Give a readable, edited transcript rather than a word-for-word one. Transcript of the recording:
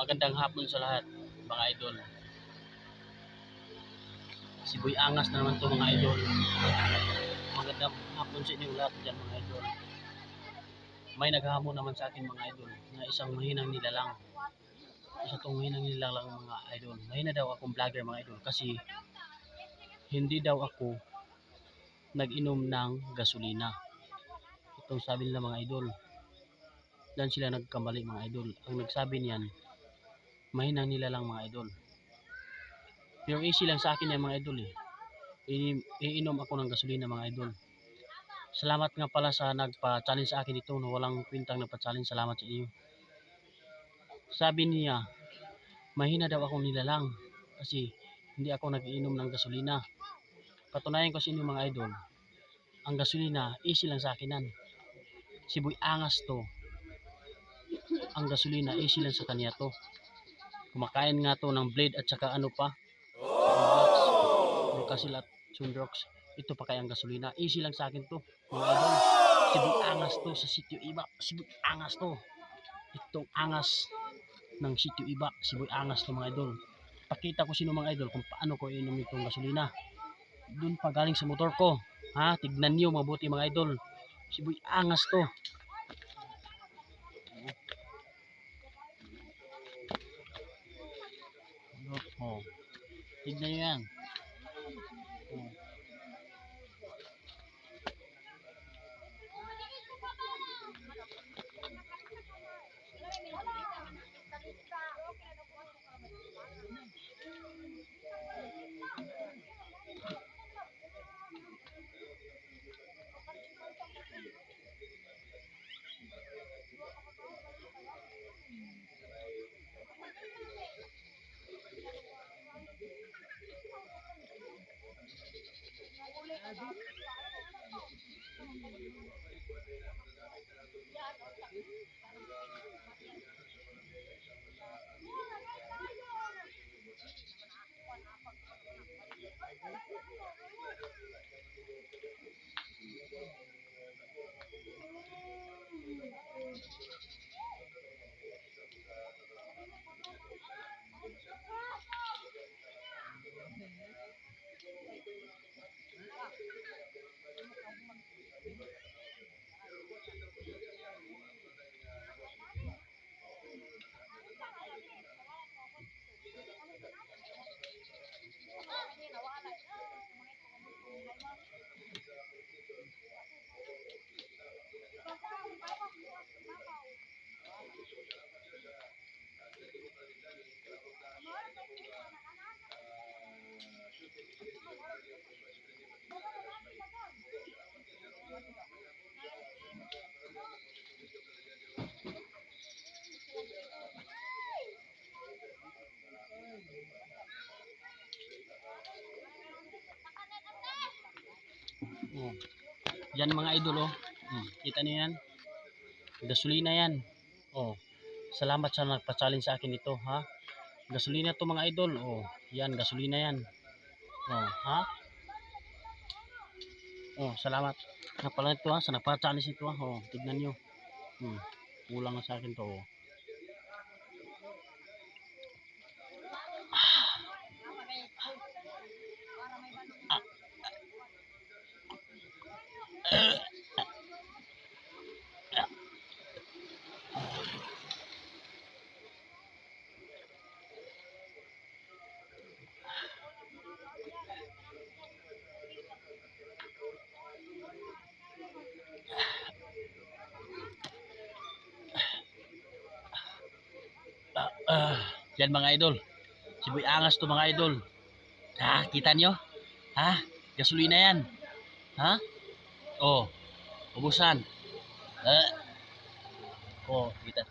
Magandang hapon sa lahat, mga idol. Si Boy Angas na naman to, mga idol. Magandang hapon sa inyo lahat dyan, mga idol. May naghamon naman sa akin, mga idol, na isang mahinang nilalang. Isa tong mahinang nilalang, mga idol. Mahina daw akong vlogger, mga idol, kasi hindi daw ako nag-inom ng gasolina. Itong sabi nila, mga idol. Dan sila nagkamali, mga idol. Ang nagsabi niyan, mahinang nilalang, mga idol. Pero easy lang sa akin yan, mga idol eh. Iinom ako ng gasolina, mga idol. Salamat nga pala sa nagpa-challenge sa akin ito, no? Walang kwentang nagpa-challenge. Salamat sa inyo. Sabi niya, mahina daw akong nilalang kasi hindi ako nag-iinom ng gasolina. Patunayan ko sa inyo, mga idol, ang gasolina easy lang sa akin yan. Si Boy Angas to, ang gasolina easy lang sa kanya to. Kumakain nga to ng blade at saka ano pa, Lucasil at Sundrox. Ito pa kaya ang gasolina. Easy lang sa akin to, mga idol. Si Boy Angas to sa Sitio Iba. Si Boy Angas to. Itong angas ng Sitio Iba. Si Boy Angas to, mga idol. Pakita ko sino, mga idol, kung paano ko inom itong gasolina. Doon pa galing sa motor ko. Ha? Tignan nyo mabuti, mga idol. Si Boy Angas to. Oh. Tignan nyo yan. Oh. Oh. Yan, mga idol, oh. Kita niyo yan? Gasolina yan. Oh. Salamat sa nagpa-challenge sa akin ito, ha? Gasolina to, mga idol. Oh, yan, gasolina yan. Oh, ha? Oh, salamat. Nga pala ito, ha, sa nagpa-challenge ito, ha. Oh, tignan niyo. Kulang na sa akin to, oh. Yan, mga idol. Si Boy Angas to, mga idol. Ha, kita nyo? Ha? Gasolina yan. Ha? Oh, ubusan. Oh, kita.